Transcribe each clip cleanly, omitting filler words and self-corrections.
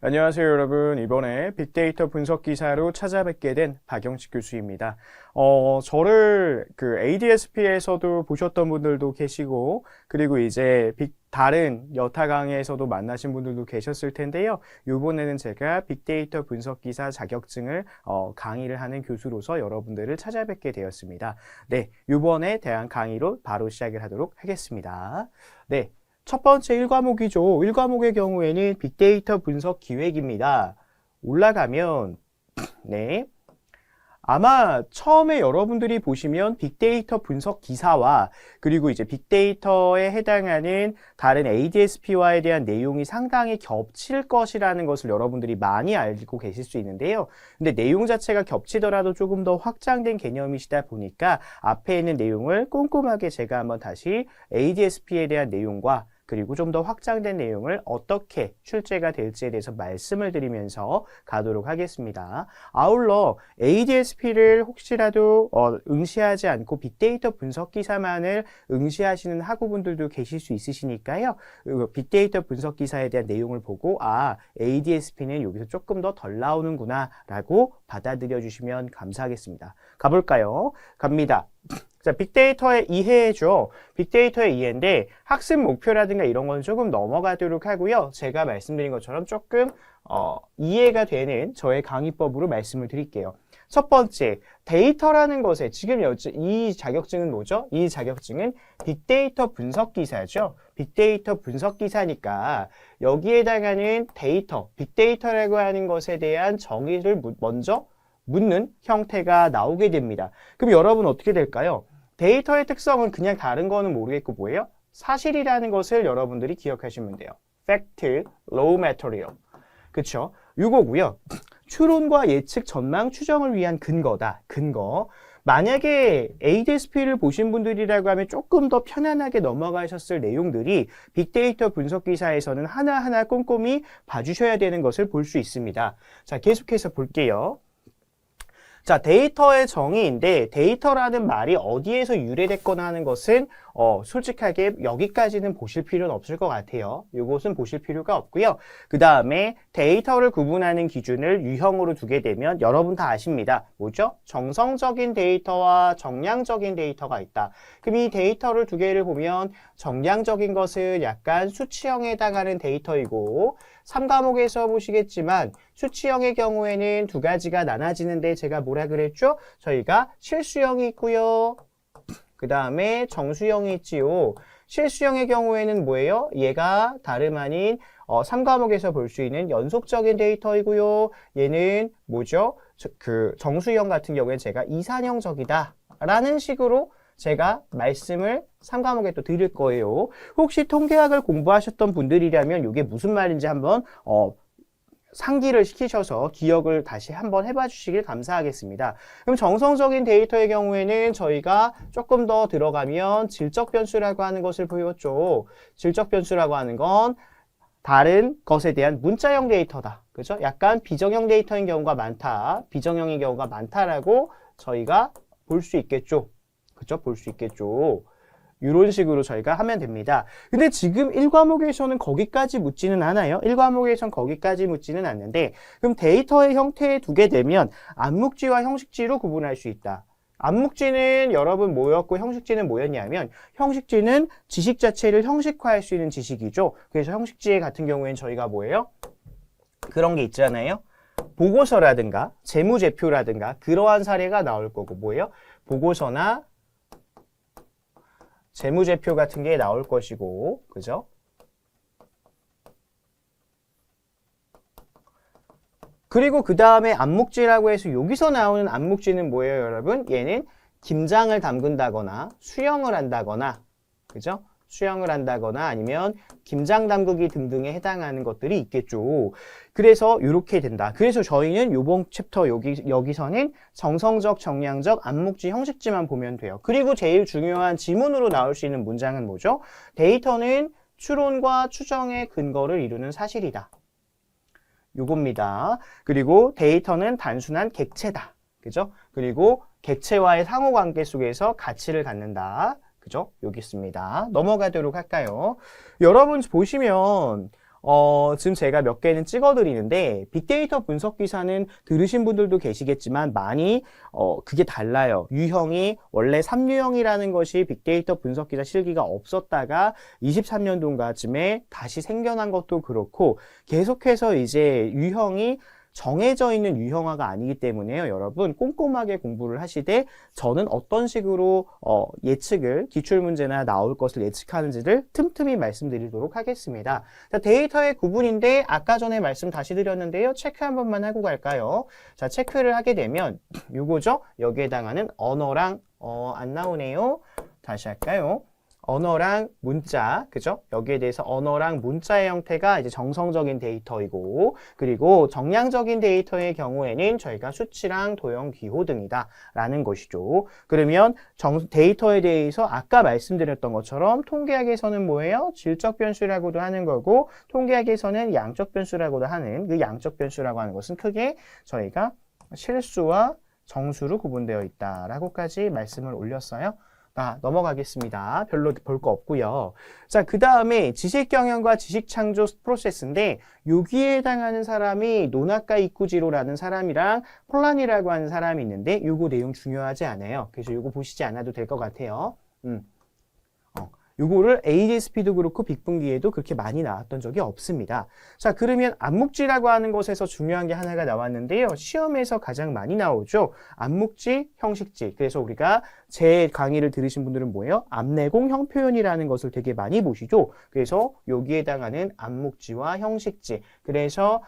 안녕하세요, 여러분. 이번에 빅데이터 분석 기사로 찾아뵙게 된 박영식 교수입니다. 저를 ADSP에서도 보셨던 분들도 계시고, 그리고 이제 다른 여타 강의에서도 만나신 분들도 계셨을 텐데요. 이번에는 제가 빅데이터 분석 기사 자격증을 강의를 하는 교수로서 여러분들을 찾아뵙게 되었습니다. 네, 이번에 대한 강의로 바로 시작을 하도록 하겠습니다. 네. 첫 번째 1과목이죠. 1과목의 경우에는 빅데이터 분석 기획입니다. 올라가면 네, 아마 처음에 여러분들이 보시면 빅데이터 분석 기사와 그리고 이제 빅데이터에 해당하는 다른 ADSP와에 대한 내용이 상당히 겹칠 것이라는 것을 여러분들이 많이 알고 계실 수 있는데요. 근데 내용 자체가 겹치더라도 조금 더 확장된 개념이시다 보니까 앞에 있는 내용을 꼼꼼하게 제가 한번 다시 ADSP에 대한 내용과 그리고 좀 더 확장된 내용을 어떻게 출제가 될지에 대해서 말씀을 드리면서 가도록 하겠습니다. 아울러 ADSP를 혹시라도 응시하지 않고 빅데이터 분석 기사만을 응시하시는 학우분들도 계실 수 있으시니까요. 빅데이터 분석 기사에 대한 내용을 보고 ADSP는 여기서 조금 더 덜 나오는구나 라고 받아들여 주시면 감사하겠습니다. 가볼까요? 갑니다. 자, 빅데이터의 이해죠. 빅데이터의 이해인데 학습 목표라든가 이런 건 조금 넘어가도록 하고요. 제가 말씀드린 것처럼 조금 이해가 되는 저의 강의법으로 말씀을 드릴게요. 첫 번째, 데이터라는 것에 지금 이 자격증은 뭐죠? 이 자격증은 빅데이터 분석 기사죠. 빅데이터 분석 기사니까 여기에 해당하는 데이터, 빅데이터라고 하는 것에 대한 정의를 먼저 묻는 형태가 나오게 됩니다. 그럼 여러분 어떻게 될까요? 데이터의 특성은 그냥 다른 거는 모르겠고 뭐예요? 사실이라는 것을 여러분들이 기억하시면 돼요. Fact, Raw Material. 그쵸? 이거고요. 추론과 예측, 전망, 추정을 위한 근거다. 근거. 만약에 ADSP를 보신 분들이라고 하면 조금 더 편안하게 넘어가셨을 내용들이 빅데이터 분석 기사에서는 하나하나 꼼꼼히 봐주셔야 되는 것을 볼 수 있습니다. 자, 계속해서 볼게요. 자, 데이터의 정의인데 데이터라는 말이 어디에서 유래됐거나 하는 것은 솔직하게 여기까지는 보실 필요는 없을 것 같아요. 이것은 보실 필요가 없고요. 그 다음에 데이터를 구분하는 기준을 유형으로 두게 되면 여러분 다 아십니다. 뭐죠? 정성적인 데이터와 정량적인 데이터가 있다. 그럼 이 데이터를 두 개를 보면 정량적인 것은 약간 수치형에 해당하는 데이터이고 3과목에서 보시겠지만 수치형의 경우에는 두 가지가 나눠지는데 제가 뭐라 그랬죠? 저희가 실수형이 있고요. 그 다음에 정수형이 있지요. 실수형의 경우에는 뭐예요? 얘가 다름 아닌 3과목에서 볼 수 있는 연속적인 데이터이고요. 얘는 뭐죠? 정수형 같은 경우에는 제가 이산형적이다 라는 식으로 제가 말씀을 3과목에 또 드릴 거예요. 혹시 통계학을 공부하셨던 분들이라면 이게 무슨 말인지 한번 상기를 시키셔서 기억을 다시 한번 해봐 주시길 감사하겠습니다. 그럼 정성적인 데이터의 경우에는 저희가 조금 더 들어가면 질적 변수라고 하는 것을 보였죠. 질적 변수라고 하는 건 다른 것에 대한 문자형 데이터다. 그죠? 약간 비정형 데이터인 경우가 많다. 비정형인 경우가 많다라고 저희가 볼 수 있겠죠. 그죠? 볼 수 있겠죠. 이런 식으로 저희가 하면 됩니다. 근데 지금 1과목에서는 거기까지 묻지는 않아요. 1과목에서는 거기까지 묻지는 않는데 그럼 데이터의 형태에 두게 되면 암묵지와 형식지로 구분할 수 있다. 암묵지는 여러분 뭐였고 형식지는 뭐였냐면 형식지는 지식 자체를 형식화할 수 있는 지식이죠. 그래서 형식지 같은 경우에는 저희가 뭐예요? 그런 게 있잖아요. 보고서라든가 재무제표라든가 그러한 사례가 나올 거고 뭐예요? 보고서나 재무제표 같은 게 나올 것이고, 그죠? 그리고 그 다음에 암묵지라고 해서 여기서 나오는 암묵지는 뭐예요, 여러분? 얘는 김장을 담근다거나 수영을 한다거나, 그죠? 수영을 한다거나 아니면 김장 담그기 등등에 해당하는 것들이 있겠죠. 그래서 이렇게 된다. 그래서 저희는 이번 챕터 여기서는 정성적, 정량적, 암묵지, 형식지만 보면 돼요. 그리고 제일 중요한 지문으로 나올 수 있는 문장은 뭐죠? 데이터는 추론과 추정의 근거를 이루는 사실이다. 요겁니다. 그리고 데이터는 단순한 객체다. 그죠? 그리고 객체와의 상호관계 속에서 가치를 갖는다. 그죠? 여기 있습니다. 넘어가도록 할까요? 여러분 보시면 지금 제가 몇 개는 찍어드리는데 빅데이터 분석 기사는 들으신 분들도 계시겠지만 많이 그게 달라요. 유형이 원래 3유형이라는 것이 빅데이터 분석 기사 실기가 없었다가 23년도인가쯤에 다시 생겨난 것도 그렇고 계속해서 이제 유형이 정해져 있는 유형화가 아니기 때문에요. 여러분 꼼꼼하게 공부를 하시되 저는 어떤 식으로 예측을 기출문제나 나올 것을 예측하는지를 틈틈이 말씀드리도록 하겠습니다. 자, 데이터의 구분인데 아까 전에 말씀 다시 드렸는데요. 체크 한 번만 하고 갈까요? 자, 체크를 하게 되면 요거죠. 여기에 해당하는 언어랑 안 나오네요. 다시 할까요? 언어랑 문자, 그죠? 여기에 대해서 언어랑 문자의 형태가 이제 정성적인 데이터이고, 그리고 정량적인 데이터의 경우에는 저희가 수치랑 도형, 기호 등이다 라는 것이죠. 그러면 데이터에 대해서 아까 말씀드렸던 것처럼 통계학에서는 뭐예요? 질적 변수라고도 하는 거고, 통계학에서는 양적 변수라고도 하는 그 양적 변수라고 하는 것은 크게 저희가 실수와 정수로 구분되어 있다라고까지 말씀을 올렸어요. 넘어가겠습니다. 별로 볼 거 없고요. 자, 그 다음에 지식경영과 지식창조 프로세스인데 여기에 해당하는 사람이 노나카 이쿠지로라는 사람이랑 폴란이라고 하는 사람이 있는데 요거 내용 중요하지 않아요. 그래서 요거 보시지 않아도 될 것 같아요. 요거를 ADSP도 그렇고 빅분기에도 그렇게 많이 나왔던 적이 없습니다. 자, 그러면 암묵지라고 하는 것에서 중요한 게 하나가 나왔는데요. 시험에서 가장 많이 나오죠. 암묵지, 형식지. 그래서 우리가 제 강의를 들으신 분들은 뭐예요? 암내공 형표현이라는 것을 되게 많이 보시죠. 그래서 여기에 해당하는 암묵지와 형식지. 그래서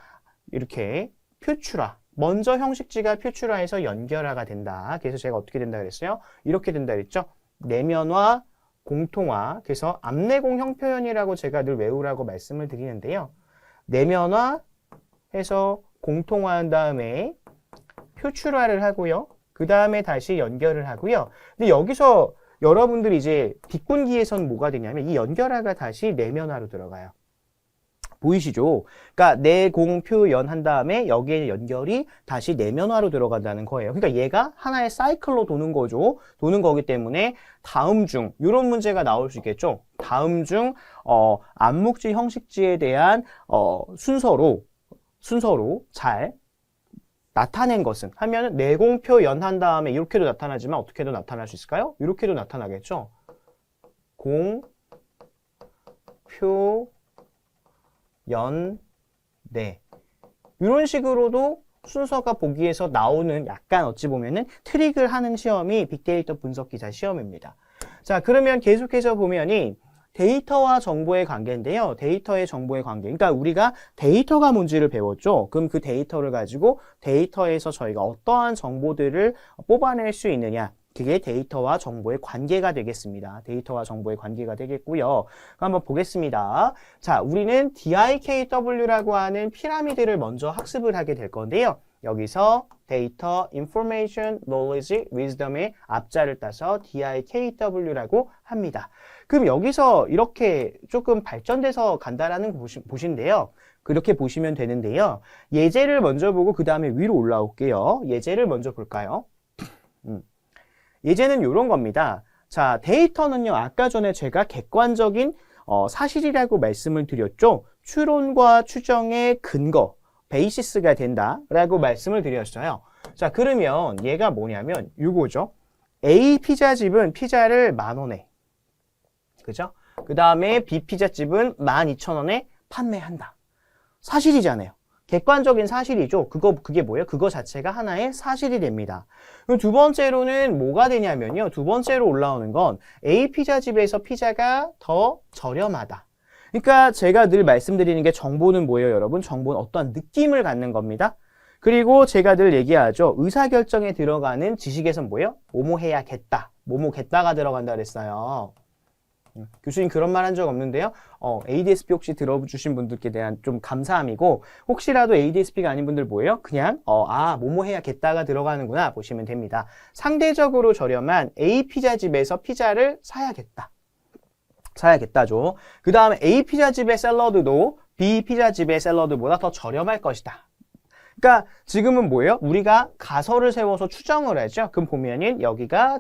이렇게 표출화. 먼저 형식지가 표출화해서 연결화가 된다. 그래서 제가 어떻게 된다 그랬어요? 이렇게 된다 그랬죠? 내면화, 공통화, 그래서 암내공 형표현이라고 제가 늘 외우라고 말씀을 드리는데요. 내면화 해서 공통화한 다음에 표출화를 하고요. 그 다음에 다시 연결을 하고요. 근데 여기서 여러분들이 이제 빅분기에선 뭐가 되냐면 이 연결화가 다시 내면화로 들어가요. 보이시죠? 그러니까 내공표연 한 다음에 여기에 연결이 다시 내면화로 들어간다는 거예요. 그러니까 얘가 하나의 사이클로 도는 거죠. 도는 거기 때문에 다음 중 이런 문제가 나올 수 있겠죠. 다음 중 암묵지 형식지에 대한 순서로 잘 나타낸 것은 하면 내공표연 한 다음에 이렇게도 나타나지만 어떻게도 나타날 수 있을까요? 이렇게도 나타나겠죠. 공표 네. 이런 식으로도 순서가 보기에서 나오는 약간 어찌 보면은 트릭을 하는 시험이 빅데이터 분석 기사 시험입니다. 자, 그러면 계속해서 보면이 데이터와 정보의 관계인데요. 데이터의 정보의 관계. 그러니까 우리가 데이터가 뭔지를 배웠죠. 그럼 그 데이터를 가지고 데이터에서 저희가 어떠한 정보들을 뽑아낼 수 있느냐. 그게 데이터와 정보의 관계가 되겠습니다. 데이터와 정보의 관계가 되겠고요. 한번 보겠습니다. 자, 우리는 DIKW라고 하는 피라미드를 먼저 학습을 하게 될 건데요. 여기서 데이터, information, knowledge, wisdom의 앞자를 따서 DIKW라고 합니다. 그럼 여기서 이렇게 조금 발전돼서 간다라는 거 보신데요. 그렇게 보시면 되는데요. 예제를 먼저 보고 그 다음에 위로 올라올게요. 예제를 먼저 볼까요? 예제는 이런 겁니다. 자, 데이터는요, 아까 전에 제가 객관적인 사실이라고 말씀을 드렸죠. 추론과 추정의 근거, 베이시스가 된다라고 말씀을 드렸어요. 자, 그러면 얘가 뭐냐면 이거죠. A 피자집은 피자를 10,000원에, 그죠? 그 다음에 B 피자집은 12,000원에 판매한다. 사실이잖아요. 객관적인 사실이죠. 그게 뭐예요? 그거 자체가 하나의 사실이 됩니다. 두 번째로는 뭐가 되냐면요. 두 번째로 올라오는 건 A 피자집에서 피자가 더 저렴하다. 그러니까 제가 늘 말씀드리는 게 정보는 뭐예요, 여러분? 정보는 어떠한 느낌을 갖는 겁니다. 그리고 제가 늘 얘기하죠. 의사결정에 들어가는 지식에선 뭐예요? 뭐뭐 해야겠다. 뭐뭐겠다가 들어간다 그랬어요. 교수님 그런 말 한 적 없는데요. ADSP 혹시 들어주신 분들께 대한 좀 감사함이고 혹시라도 ADSP가 아닌 분들 뭐예요? 그냥 뭐뭐 해야겠다가 들어가는구나 보시면 됩니다. 상대적으로 저렴한 A 피자집에서 피자를 사야겠다죠. 그 다음에 A 피자집의 샐러드도 B 피자집의 샐러드보다 더 저렴할 것이다. 그러니까 지금은 뭐예요? 우리가 가설을 세워서 추정을 하죠. 그럼 보면은 여기가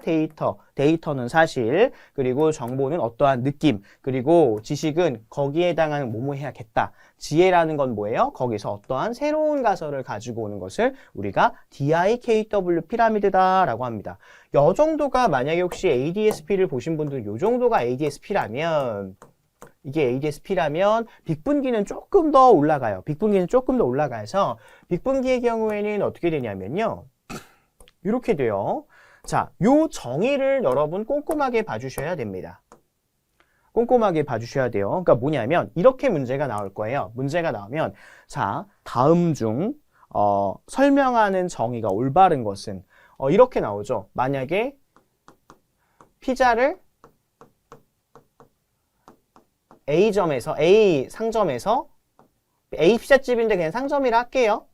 데이터는 사실, 그리고 정보는 어떠한 느낌, 그리고 지식은 거기에 해당하는 뭐뭐 해야겠다. 지혜라는 건 뭐예요? 거기서 어떠한 새로운 가설을 가지고 오는 것을 우리가 DIKW 피라미드다라고 합니다. 이 정도가 만약에 혹시 ADSP를 보신 분들 이 정도가 ADSP라면 이게 ADSP라면 빅분기는 조금 더 올라가요. 빅분기는 조금 더 올라가서 빅분기의 경우에는 어떻게 되냐면요. 이렇게 돼요. 자, 요 정의를 여러분 꼼꼼하게 봐주셔야 됩니다. 꼼꼼하게 봐주셔야 돼요. 그러니까 뭐냐면 이렇게 문제가 나올 거예요. 문제가 나오면 자, 다음 중 설명하는 정의가 올바른 것은 이렇게 나오죠. 만약에 피자를 A 상점에서 A 피자집인데 그냥 상점이라 할게요.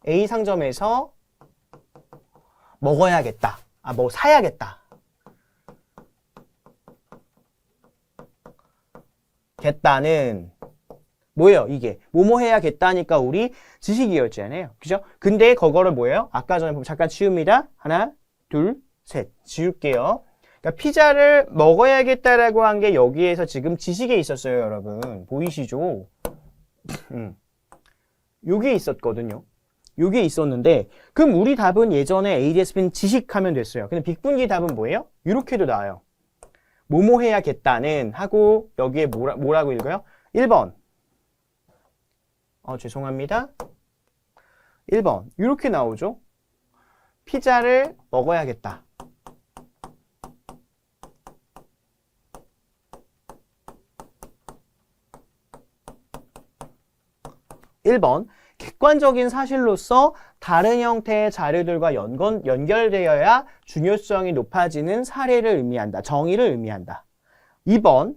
A 상점에서 먹어야겠다. 뭐 사야겠다. 겠다는 뭐예요? 이게 뭐뭐 해야겠다니까 우리 지식이었잖아요. 그죠? 근데 그거를 뭐예요? 아까 전에 보면 잠깐 지웁니다. 하나, 둘, 셋. 지울게요. 그러니까 피자를 먹어야겠다라고 한 게 여기에서 지금 지식에 있었어요, 여러분. 보이시죠? 요게 있었거든요. 요게 있었는데 그럼 우리 답은 예전에 ADSP는 지식하면 됐어요. 근데 빅분기 답은 뭐예요? 이렇게도 나와요. 뭐뭐 해야겠다는 하고 여기에 뭐라고 읽어요? 1번. 죄송합니다. 1번. 이렇게 나오죠? 피자를 먹어야겠다. 1번. 객관적인 사실로서 다른 형태의 자료들과 연결되어야 중요성이 높아지는 사례를 의미한다. 정의를 의미한다. 2번.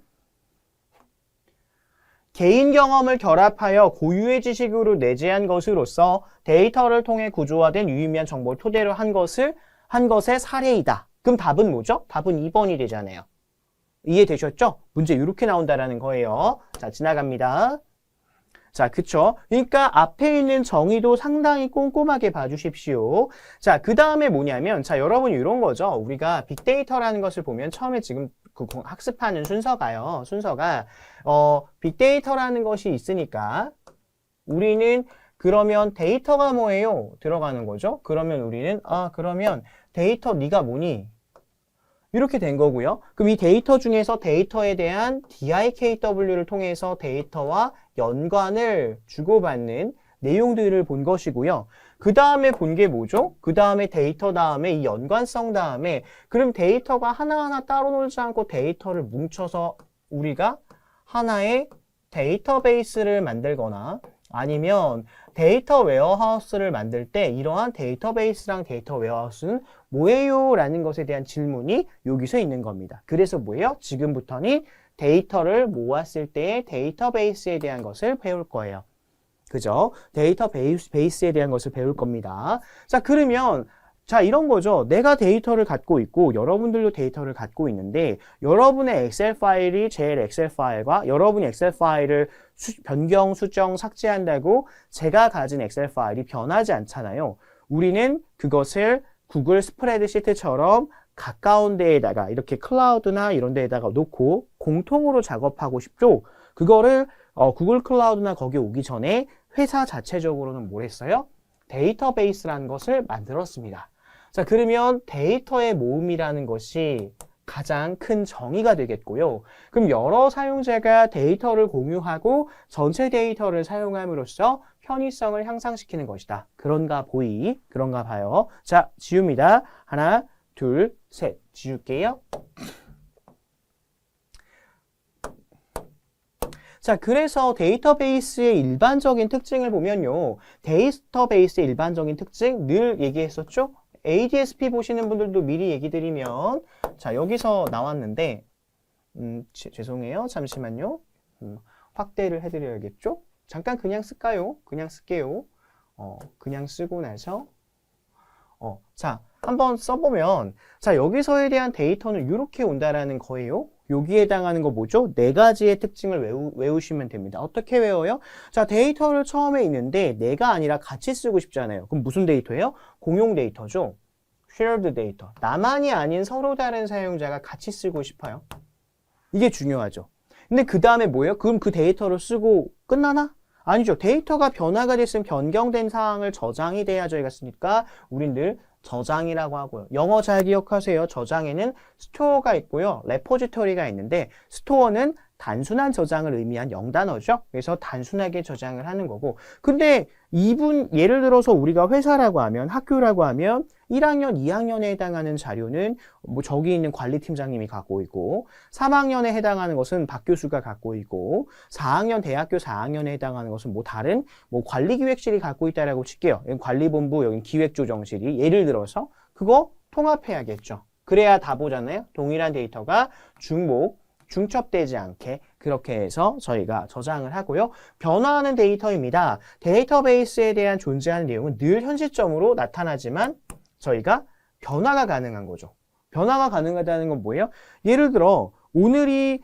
개인 경험을 결합하여 고유의 지식으로 내재한 것으로서 데이터를 통해 구조화된 유의미한 정보를 토대로 한 것의 사례이다. 그럼 답은 뭐죠? 답은 2번이 되잖아요. 이해되셨죠? 문제 이렇게 나온다라는 거예요. 자, 지나갑니다. 자, 그쵸? 그러니까 앞에 있는 정의도 상당히 꼼꼼하게 봐주십시오. 자, 그 다음에 뭐냐면, 자, 여러분 이런 거죠. 우리가 빅데이터라는 것을 보면 처음에 지금 학습하는 순서가 빅데이터라는 것이 있으니까 우리는 그러면 데이터가 뭐예요? 들어가는 거죠. 그러면 우리는 그러면 데이터 네가 뭐니? 이렇게 된 거고요. 그럼 이 데이터 중에서 데이터에 대한 DIKW를 통해서 데이터와 연관을 주고받는 내용들을 본 것이고요. 그 다음에 본 게 뭐죠? 그 다음에 데이터 다음에 이 연관성 다음에 그럼 데이터가 하나하나 따로 놀지 않고 데이터를 뭉쳐서 우리가 하나의 데이터베이스를 만들거나 아니면 데이터 웨어하우스를 만들 때 이러한 데이터베이스랑 데이터 웨어하우스는 뭐예요? 라는 것에 대한 질문이 여기서 있는 겁니다. 그래서 뭐예요? 지금부터는 데이터를 모았을 때의 데이터베이스에 대한 것을 배울 거예요. 그죠? 데이터베이스에 대한 것을 배울 겁니다. 자, 그러면 자, 이런 거죠. 내가 데이터를 갖고 있고 여러분들도 데이터를 갖고 있는데 여러분의 엑셀 파일이 제 엑셀 파일과 여러분이 엑셀 파일을 변경, 수정, 삭제한다고 제가 가진 엑셀 파일이 변하지 않잖아요. 우리는 그것을 구글 스프레드시트처럼 가까운 데에다가 이렇게 클라우드나 이런 데에다가 놓고 공통으로 작업하고 싶죠. 그거를 구글 클라우드나 거기 오기 전에 회사 자체적으로는 뭘 했어요? 데이터베이스라는 것을 만들었습니다. 자, 그러면 데이터의 모음이라는 것이 가장 큰 정의가 되겠고요. 그럼 여러 사용자가 데이터를 공유하고 전체 데이터를 사용함으로써 편의성을 향상시키는 것이다. 그런가 봐요. 자, 지웁니다. 하나, 둘, 셋. 지울게요. 자, 그래서 데이터베이스의 일반적인 특징을 보면요. 데이터베이스의 일반적인 특징 늘 얘기했었죠? ADSP 보시는 분들도 미리 얘기 드리면 자, 여기서 나왔는데 죄송해요. 잠시만요. 확대를 해드려야겠죠? 잠깐 그냥 쓸까요? 그냥 쓸게요. 그냥 쓰고 나서 자, 한번 써보면 자, 여기서에 대한 데이터는 이렇게 온다라는 거예요. 여기에 해당하는 거 뭐죠? 네 가지의 특징을 외우시면 됩니다. 어떻게 외워요? 자, 데이터를 처음에 있는데 내가 아니라 같이 쓰고 싶잖아요. 그럼 무슨 데이터예요? 공용 데이터죠. shared 데이터. 나만이 아닌 서로 다른 사용자가 같이 쓰고 싶어요. 이게 중요하죠. 근데 그 다음에 뭐예요? 그럼 그 데이터를 쓰고 끝나나? 아니죠. 데이터가 변화가 됐으면 변경된 사항을 저장이 돼야 저희가 쓰니까 우린 늘 저장이라고 하고요. 영어 잘 기억하세요. 저장에는 스토어가 있고요. 레포지토리가 있는데 스토어는 단순한 저장을 의미한 영단어죠. 그래서 단순하게 저장을 하는 거고. 근데 예를 들어서 우리가 회사라고 하면 학교라고 하면 1학년, 2학년에 해당하는 자료는 뭐 저기 있는 관리팀장님이 갖고 있고 3학년에 해당하는 것은 박 교수가 갖고 있고 4학년 대학교 4학년에 해당하는 것은 뭐 다른 뭐 관리기획실이 갖고 있다라고 칠게요. 관리본부 여기 기획조정실이 예를 들어서 그거 통합해야겠죠. 그래야 다 보잖아요. 동일한 데이터가 중첩되지 않게 그렇게 해서 저희가 저장을 하고요. 변화하는 데이터입니다. 데이터베이스에 대한 존재하는 내용은 늘 현 시점으로 나타나지만 저희가 변화가 가능한 거죠. 변화가 가능하다는 건 뭐예요? 예를 들어 오늘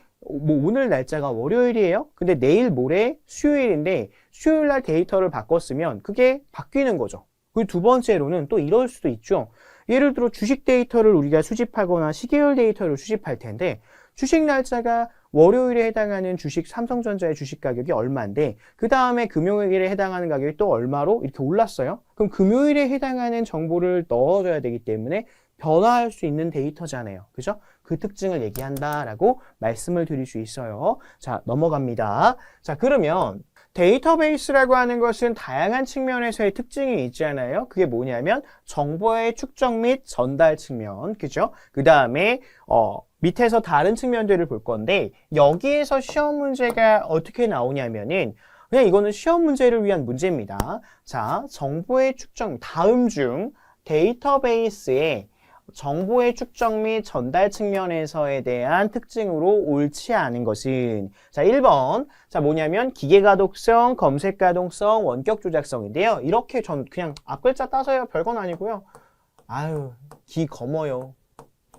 날짜가 월요일이에요. 근데 내일 모레 수요일인데 수요일 날 데이터를 바꿨으면 그게 바뀌는 거죠. 그리고 두 번째로는 또 이럴 수도 있죠. 예를 들어 주식 데이터를 우리가 수집하거나 시계열 데이터를 수집할 텐데 주식 날짜가 월요일에 해당하는 주식 삼성전자의 주식 가격이 얼마인데 그 다음에 금요일에 해당하는 가격이 또 얼마로 이렇게 올랐어요. 그럼 금요일에 해당하는 정보를 넣어줘야 되기 때문에 변화할 수 있는 데이터잖아요. 그죠? 그 특징을 얘기한다라고 말씀을 드릴 수 있어요. 자, 넘어갑니다. 자, 그러면 데이터베이스라고 하는 것은 다양한 측면에서의 특징이 있잖아요. 그게 뭐냐면 정보의 축적 및 전달 측면, 그죠? 그 다음에 밑에서 다른 측면들을 볼 건데 여기에서 시험 문제가 어떻게 나오냐면은 그냥 이거는 시험 문제를 위한 문제입니다. 자, 정보의 축적, 다음 중 데이터베이스의 정보의 축적 및 전달 측면에서에 대한 특징으로 옳지 않은 것은 자 1번 자 뭐냐면 기계가독성, 검색가독성, 원격조작성인데요. 이렇게 전 그냥 앞글자 따서요. 별건 아니고요. 아유 기검어요.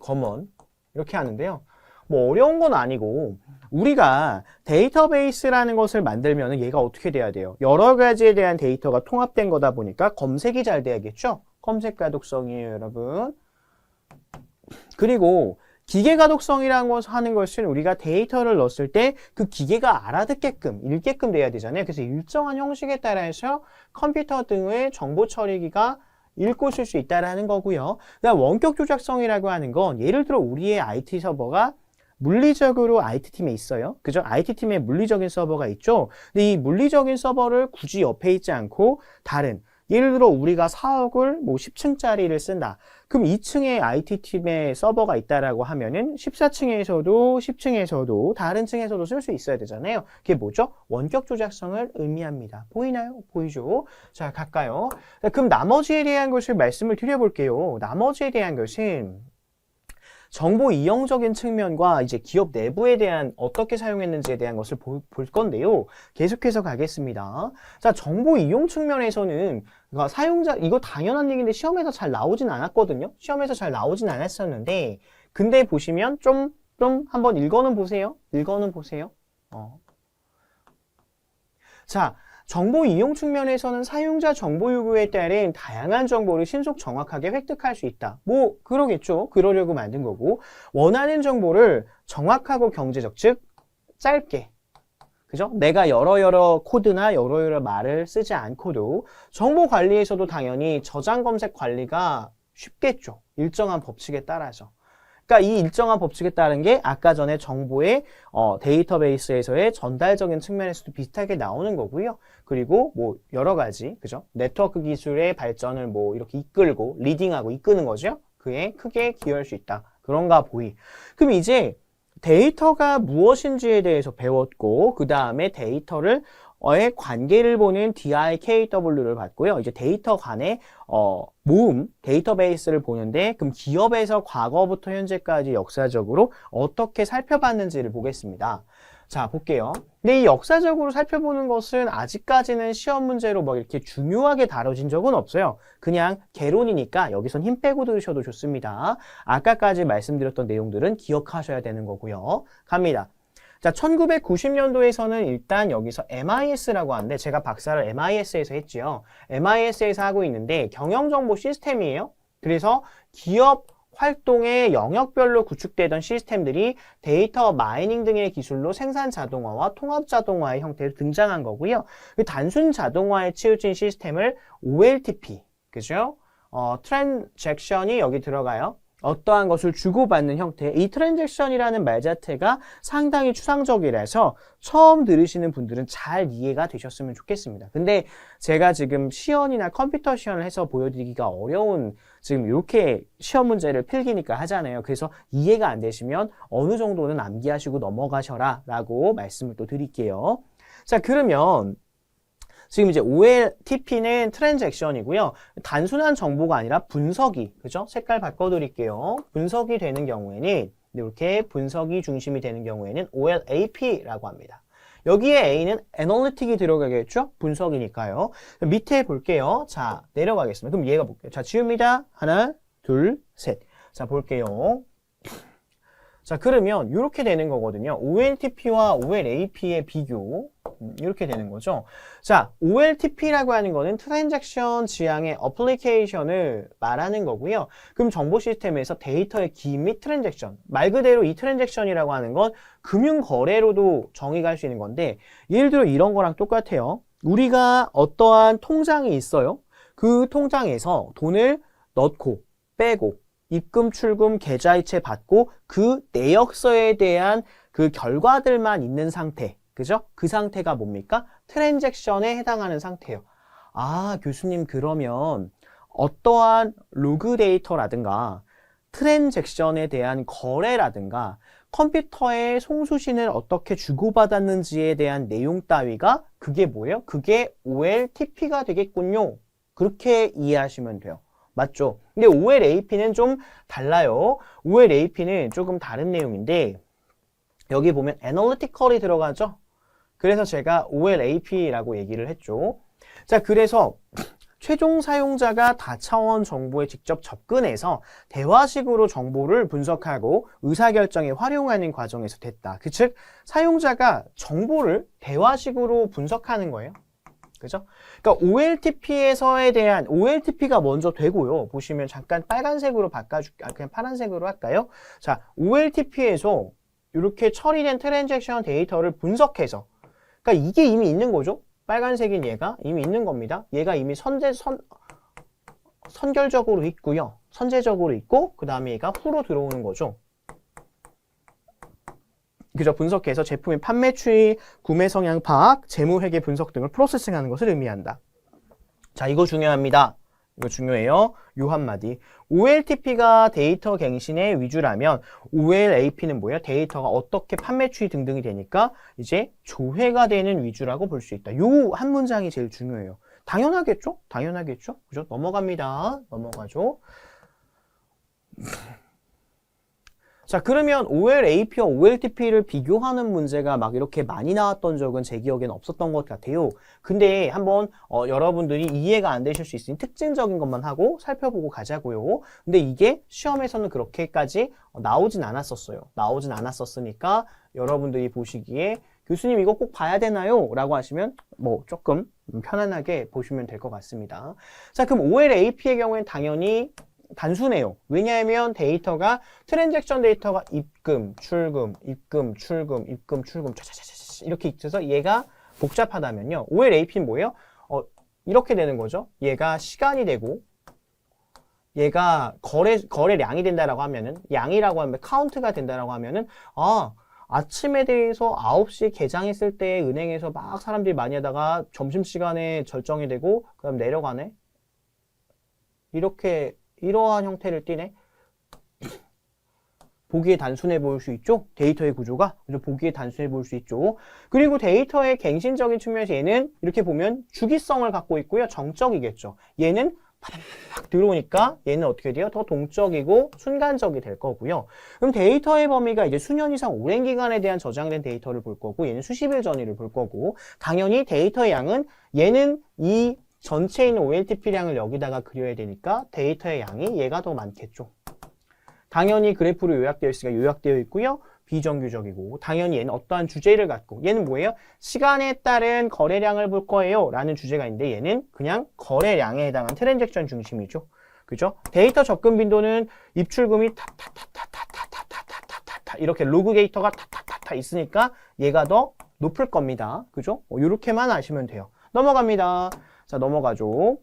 검언 이렇게 하는데요. 뭐 어려운 건 아니고 우리가 데이터베이스라는 것을 만들면 얘가 어떻게 돼야 돼요? 여러 가지에 대한 데이터가 통합된 거다 보니까 검색이 잘 돼야겠죠? 검색가독성이에요, 여러분. 그리고 기계가독성이라는 것을 하는 것은 우리가 데이터를 넣었을 때 그 기계가 알아듣게끔, 읽게끔 돼야 되잖아요. 그래서 일정한 형식에 따라서 컴퓨터 등의 정보 처리기가 읽고 쓸 수 있다는 거고요. 그다음 원격 조작성이라고 하는 건 예를 들어 우리의 IT 서버가 물리적으로 IT팀에 있어요. 그죠? IT팀에 물리적인 서버가 있죠. 근데 이 물리적인 서버를 굳이 옆에 있지 않고 다른 예를 들어 우리가 사옥을 뭐 10층짜리를 쓴다. 그럼 2층에 IT팀에 서버가 있다라고 하면은 14층에서도 10층에서도 다른 층에서도 쓸 수 있어야 되잖아요. 그게 뭐죠? 원격 조작성을 의미합니다. 보이나요? 보이죠? 자, 갈까요? 그럼 나머지에 대한 것을 말씀을 드려볼게요. 나머지에 대한 것은 정보 이용적인 측면과 이제 기업 내부에 대한 어떻게 사용했는지에 대한 것을 볼 건데요. 계속해서 가겠습니다. 자, 정보 이용 측면에서는 그러니까 사용자 이거 당연한 얘기인데 시험에서 잘 나오진 않았거든요. 시험에서 잘 나오진 않았었는데 근데 보시면 좀 한번 읽어는 보세요. 자, 정보 이용 측면에서는 사용자 정보 요구에 따른 다양한 정보를 신속 정확하게 획득할 수 있다. 뭐 그러겠죠. 그러려고 만든 거고 원하는 정보를 정확하고 경제적, 즉 짧게 그죠? 내가 여러 코드나 여러 말을 쓰지 않고도 정보 관리에서도 당연히 저장 검색 관리가 쉽겠죠. 일정한 법칙에 따라서. 그러니까 이 일정한 법칙에 따른 게 아까 전에 정보의 데이터베이스에서의 전달적인 측면에서도 비슷하게 나오는 거고요. 그리고 뭐 여러 가지 그죠? 네트워크 기술의 발전을 뭐 이렇게 이끌고 리딩하고 이끄는 거죠. 그에 크게 기여할 수 있다. 그런가 보이. 그럼 이제 데이터가 무엇인지에 대해서 배웠고 그 다음에 데이터를 의 관계를 보는 DIKW를 봤고요. 이제 데이터 간의 모음, 데이터베이스를 보는데 그럼 기업에서 과거부터 현재까지 역사적으로 어떻게 살펴봤는지를 보겠습니다. 자, 볼게요. 근데 이 역사적으로 살펴보는 것은 아직까지는 시험 문제로 뭐 이렇게 중요하게 다뤄진 적은 없어요. 그냥 개론이니까 여기선 힘 빼고 들으셔도 좋습니다. 아까까지 말씀드렸던 내용들은 기억하셔야 되는 거고요. 갑니다. 자, 1990년도에서는 일단 여기서 MIS라고 하는데 제가 박사를 MIS에서 했지요. MIS에서 하고 있는데 경영정보 시스템이에요. 그래서 기업 활동의 영역별로 구축되던 시스템들이 데이터 마이닝 등의 기술로 생산 자동화와 통합 자동화의 형태로 등장한 거고요. 그 단순 자동화에 치우친 시스템을 OLTP, 그죠? 트랜잭션이 여기 들어가요. 어떠한 것을 주고받는 형태, 이 트랜잭션이라는 말 자체가 상당히 추상적이라서 처음 들으시는 분들은 잘 이해가 되셨으면 좋겠습니다. 근데 제가 지금 시연이나 컴퓨터 시연을 해서 보여드리기가 어려운 지금 이렇게 시험 문제를 필기니까 하잖아요. 그래서 이해가 안 되시면 어느 정도는 암기하시고 넘어가셔라 라고 말씀을 또 드릴게요. 자, 그러면 지금 이제 OLTP는 트랜잭션이고요. 단순한 정보가 아니라 분석이, 그죠? 색깔 바꿔드릴게요. 분석이 되는 경우에는, 이렇게 분석이 중심이 되는 경우에는 OLAP라고 합니다. 여기에 A는 애널리틱이 들어가겠죠? 분석이니까요. 밑에 볼게요. 자, 내려가겠습니다. 그럼 얘가 볼게요. 자, 지웁니다. 하나, 둘, 셋. 자, 볼게요. 자, 그러면 이렇게 되는 거거든요. OLTP와 OLAP의 비교. 이렇게 되는 거죠. 자, OLTP라고 하는 거는 트랜잭션 지향의 어플리케이션을 말하는 거고요. 그럼 정보 시스템에서 데이터의 기입 및 트랜잭션. 말 그대로 이 트랜잭션이라고 하는 건 금융 거래로도 정의가 할 수 있는 건데, 예를 들어 이런 거랑 똑같아요. 우리가 어떠한 통장이 있어요. 그 통장에서 돈을 넣고 빼고 입금, 출금, 계좌이체 받고 그 내역서에 대한 그 결과들만 있는 상태. 그죠? 그 상태가 뭡니까? 트랜잭션에 해당하는 상태예요. 아, 교수님 그러면 어떠한 로그 데이터라든가 트랜잭션에 대한 거래라든가 컴퓨터에 송수신을 어떻게 주고받았는지에 대한 내용 따위가 그게 뭐예요? 그게 OLTP가 되겠군요. 그렇게 이해하시면 돼요. 맞죠? 근데 OLAP는 좀 달라요. OLAP는 조금 다른 내용인데 여기 보면 애널리티컬이 들어가죠? 그래서 제가 OLAP라고 얘기를 했죠. 자, 그래서 최종 사용자가 다차원 정보에 직접 접근해서 대화식으로 정보를 분석하고 의사결정에 활용하는 과정에서 됐다. 즉, 사용자가 정보를 대화식으로 분석하는 거예요. 그죠? 그러니까 OLTP에서에 대한 OLTP가 먼저 되고요. 보시면 잠깐 빨간색으로 그냥 파란색으로 할까요? 자, OLTP에서 이렇게 처리된 트랜잭션 데이터를 분석해서 그러니까 이게 이미 있는 거죠. 빨간색인 얘가 이미 있는 겁니다. 얘가 이미 선결적으로 있고요. 선제적으로 있고 그 다음에 얘가 후로 들어오는 거죠. 그죠? 분석해서 제품의 판매 추이, 구매 성향 파악, 재무 회계 분석 등을 프로세싱하는 것을 의미한다. 자, 이거 중요합니다. 이거 중요해요. 요 한마디. OLTP가 데이터 갱신의 위주라면 OLAP는 뭐예요? 데이터가 어떻게 판매 추이 등등이 되니까 이제 조회가 되는 위주라고 볼 수 있다. 요 한 문장이 제일 중요해요. 당연하겠죠? 당연하겠죠? 그죠? 넘어갑니다. 넘어가죠. 자, 그러면 OLAP와 OLTP를 비교하는 문제가 막 이렇게 많이 나왔던 적은 제 기억에는 없었던 것 같아요. 근데 한번 여러분들이 이해가 안 되실 수 있으니 특징적인 것만 하고 살펴보고 가자고요. 근데 이게 시험에서는 그렇게까지 나오진 않았었어요. 나오진 않았었으니까 여러분들이 보시기에 교수님 이거 꼭 봐야 되나요? 라고 하시면 뭐 조금 편안하게 보시면 될 것 같습니다. 자, 그럼 OLAP의 경우에는 당연히 단순해요. 왜냐하면 데이터가 트랜잭션 데이터가 입금, 출금, 입금, 출금, 입금, 출금 이렇게 있어서 얘가 복잡하다면요. OLAP는 뭐예요? 이렇게 되는 거죠. 얘가 시간이 되고 얘가 거래량이 된다라고 하면은 양이라고 하면 카운트가 된다라고 하면은 아침에 대해서 9시 개장했을 때 은행에서 막 사람들이 많이 하다가 점심시간에 절정이 되고 그다음 내려가네. 이러한 형태를 띠네. 보기에 단순해 보일 수 있죠? 데이터의 구조가. 그래서 보기에 단순해 보일 수 있죠. 그리고 데이터의 갱신적인 측면에서 얘는 이렇게 보면 주기성을 갖고 있고요. 정적이겠죠. 얘는 팍 들어오니까 얘는 어떻게 돼요? 더 동적이고 순간적이 될 거고요. 그럼 데이터의 범위가 이제 수년 이상 오랜 기간에 대한 저장된 데이터를 볼 거고 얘는 수십일 전이를 볼 거고 당연히 데이터의 양은 얘는 이 전체에 있는 OLTP량을 여기다가 그려야 되니까 데이터의 양이 얘가 더 많겠죠. 당연히 그래프로 요약되어 있으니까 요약되어 있고요. 비정규적이고 당연히 얘는 어떠한 주제를 갖고 얘는 뭐예요? 시간에 따른 거래량을 볼 거예요 라는 주제가 있는데 얘는 그냥 거래량에 해당한 트랜잭션 중심이죠. 그죠? 데이터 접근 빈도는 입출금이 타타타타타타타타타타타 이렇게 로그 데이터가 타타타타 있으니까 얘가 더 높을 겁니다. 그죠? 이렇게만 아시면 돼요. 넘어갑니다. 자, 넘어가죠.